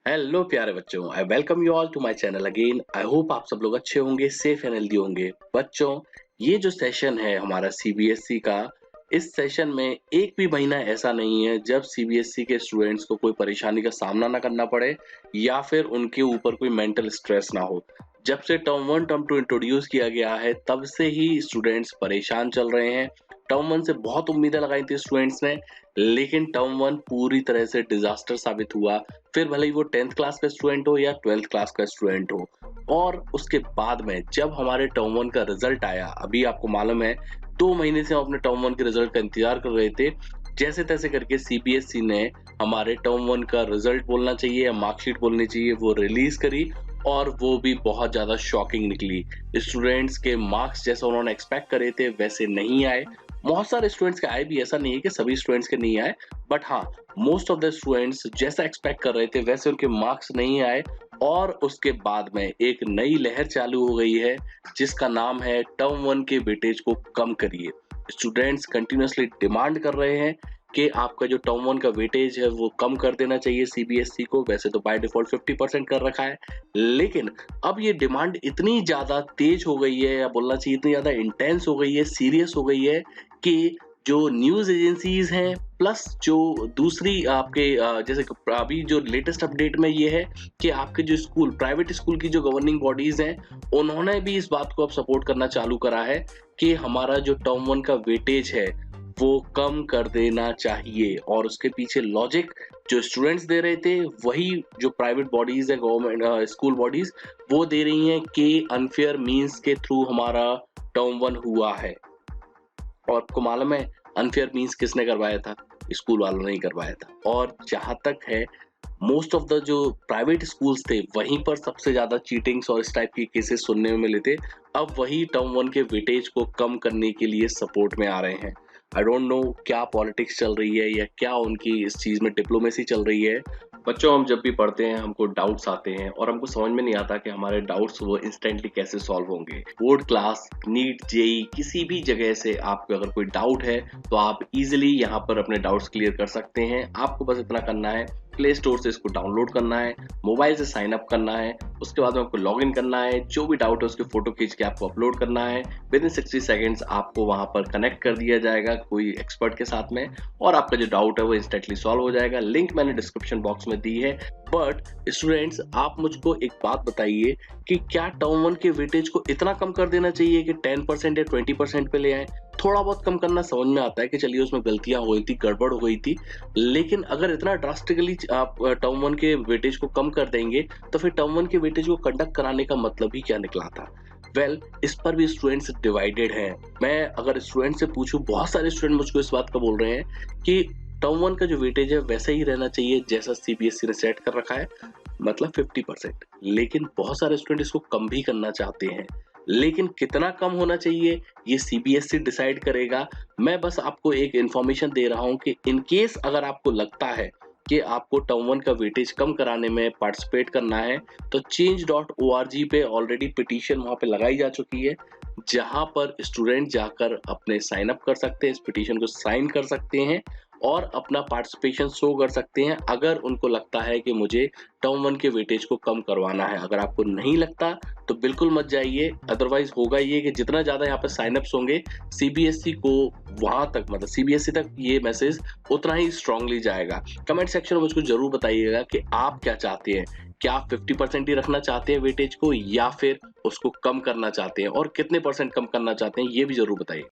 Hello प्यारे बच्चों, I welcome you all to my channel again. I hope आप सब लोग अच्छे होंगे, सेफ एंड हेल्दी होंगे। बच्चों, ये जो सेशन है हमारा सीबीएसई का, इस सेशन में एक भी महीना ऐसा नहीं है जब सीबीएसई के स्टूडेंट्स को कोई परेशानी का सामना ना करना पड़े या फिर उनके ऊपर कोई मेंटल स्ट्रेस ना हो। जब से term one term two introduce किया गया है तब से ही स्टूडेंट्स परेशान चल रहे हैं। टर्म वन से बहुत उम्मीदें लगाई थी स्टूडेंट्स ने, लेकिन टर्म वन पूरी तरह से डिजास्टर साबित हुआ। फिर भले ही वो 10th क्लास का स्टूडेंट हो या 12th क्लास का स्टूडेंट हो। और उसके बाद में जब हमारे टर्म वन का रिजल्ट आया, अभी आपको मालूम है 2 महीने से हम अपने टर्म वन के रिजल्ट का इंतजार कर रहे थे। जैसे तैसे करके सीबीएसई ने हमारे टर्म वन का रिजल्ट बोलना चाहिए या मार्कशीट बोलनी चाहिए, वो रिलीज करी और वो भी बहुत ज्यादा शॉकिंग निकली। स्टूडेंट्स के मार्क्स जैसा उन्होंने एक्सपेक्ट करे थे वैसे नहीं आए। बहुत सारे स्टूडेंट्स के आए भी, ऐसा नहीं है कि सभी स्टूडेंट्स के नहीं आए, बट हाँ, मोस्ट ऑफ द स्टूडेंट्स जैसा एक्सपेक्ट कर रहे थे वैसे उनके मार्क्स नहीं आए। और उसके बाद में एक नई लहर चालू हो गई है जिसका नाम है टर्म वन के वेटेज को कम करिए। स्टूडेंट्स कंटिन्यूअसली डिमांड कर रहे हैं कि आपका जो टर्म वन का वेटेज है वो कम कर देना चाहिए सीबीएसई को। वैसे तो बाय डिफॉल्ट 50% कर रखा है, लेकिन अब ये डिमांड इतनी ज्यादा तेज हो गई है, या बोलना चाहिए इतनी ज्यादा इंटेंस हो गई है, सीरियस हो गई है कि जो न्यूज़ एजेंसीज़ हैं प्लस जो दूसरी आपके जैसे कि अभी जो लेटेस्ट अपडेट में ये है कि आपके जो स्कूल, प्राइवेट स्कूल की जो गवर्निंग बॉडीज़ हैं, उन्होंने भी इस बात को अब सपोर्ट करना चालू करा है कि हमारा जो टर्म वन का वेटेज है वो कम कर देना चाहिए। और उसके पीछे लॉजिक जो स्टूडेंट्स दे रहे थे वही जो प्राइवेट बॉडीज़ है, गवर्नमेंट स्कूल बॉडीज़, वो दे रही हैं कि अनफेयर मीन्स के थ्रू हमारा टर्म वन हुआ है। और आपको मालूम है अनफेयर मीन्स किसने करवाया था? स्कूल वालों ने ही करवाया था। और जहां तक है, मोस्ट ऑफ द जो प्राइवेट स्कूल्स थे वहीं पर सबसे ज्यादा चीटिंग्स और इस टाइप के केसेस सुनने में मिले थे। अब वही टर्म वन के वेटेज को कम करने के लिए सपोर्ट में आ रहे हैं। आई डोंट नो क्या पॉलिटिक्स चल रही है या क्या उनकी इस चीज में डिप्लोमेसी चल रही है। बच्चों, हम जब भी पढ़ते हैं हमको डाउट्स आते हैं और हमको समझ में नहीं आता कि हमारे डाउट्स वो इंस्टेंटली कैसे सॉल्व होंगे। बोर्ड क्लास, नीट, जेई, किसी भी जगह से आपको अगर कोई डाउट है तो आप इजीली यहाँ पर अपने डाउट्स क्लियर कर सकते हैं। आपको बस इतना करना है, प्ले स्टोर से इसको डाउनलोड करना है, मोबाइल से साइन अप करना है, उसके बाद में आपको लॉग इन करना है, जो भी डाउट है उसकी फोटो खींच के आपको अपलोड करना है। विद इन 60 सेकेंड्स आपको वहां पर कनेक्ट कर दिया जाएगा कोई एक्सपर्ट के साथ में, और आपका जो डाउट है वो इंस्टेंटली सॉल्व हो जाएगा। लिंक मैंने डिस्क्रिप्शन बॉक्स में दी है। बट स्टूडेंट्स, आप मुझको एक बात बताइए कि क्या टर्म वन के वेटेज को इतना कम कर देना चाहिए कि 10% या 20% पे ले आए? थोड़ा बहुत कम करना समझ में आता है कि चलिए उसमें गलतियां हो गई थी, गड़बड़ हो गई थी, लेकिन अगर इतना ड्रास्टिकली आप टर्म वन के वेटेज को कम कर देंगे तो फिर टर्म वन के वेटेज को कंडक्ट कराने का मतलब ही क्या निकला था? इस पर भी स्टूडेंट्स डिवाइडेड हैं। मैं अगर स्टूडेंट से पूछूं, बहुत सारे स्टूडेंट मुझको इस बात का बोल रहे हैं कि टर्म वन का जो वेटेज है वैसा ही रहना चाहिए जैसा सीबीएसई ने सेट कर रखा है, मतलब 50%। लेकिन बहुत सारे स्टूडेंट इसको कम भी करना चाहते हैं, लेकिन कितना कम होना चाहिए ये सीबीएसई डिसाइड करेगा। मैं बस आपको एक इंफॉर्मेशन दे रहा हूं कि इन केस अगर आपको लगता है कि आपको टर्म वन का वेटेज कम कराने में पार्टिसिपेट करना है, तो change.org पे ऑलरेडी पिटीशन वहां पे लगाई जा चुकी है, जहां पर स्टूडेंट जाकर अपने साइन अप कर सकते हैं, इस पिटीशन को साइन कर सकते हैं और अपना पार्टिसिपेशन शो कर सकते हैं अगर उनको लगता है कि मुझे टर्म वन के वेटेज को कम करवाना है। अगर आपको नहीं लगता तो बिल्कुल मत जाइए, अदरवाइज होगा ये कि जितना ज्यादा यहाँ पे साइन अप्स होंगे सीबीएसई को वहां तक, मतलब सीबीएसई तक ये मैसेज उतना ही स्ट्रांगली जाएगा। कमेंट सेक्शन में मुझको जरूर बताइएगा कि आप क्या चाहते हैं। क्या आप 50% ही रखना चाहते हैं वेटेज को या फिर उसको कम करना चाहते हैं, और कितने परसेंट कम करना चाहते हैं ये भी जरूर बताइए।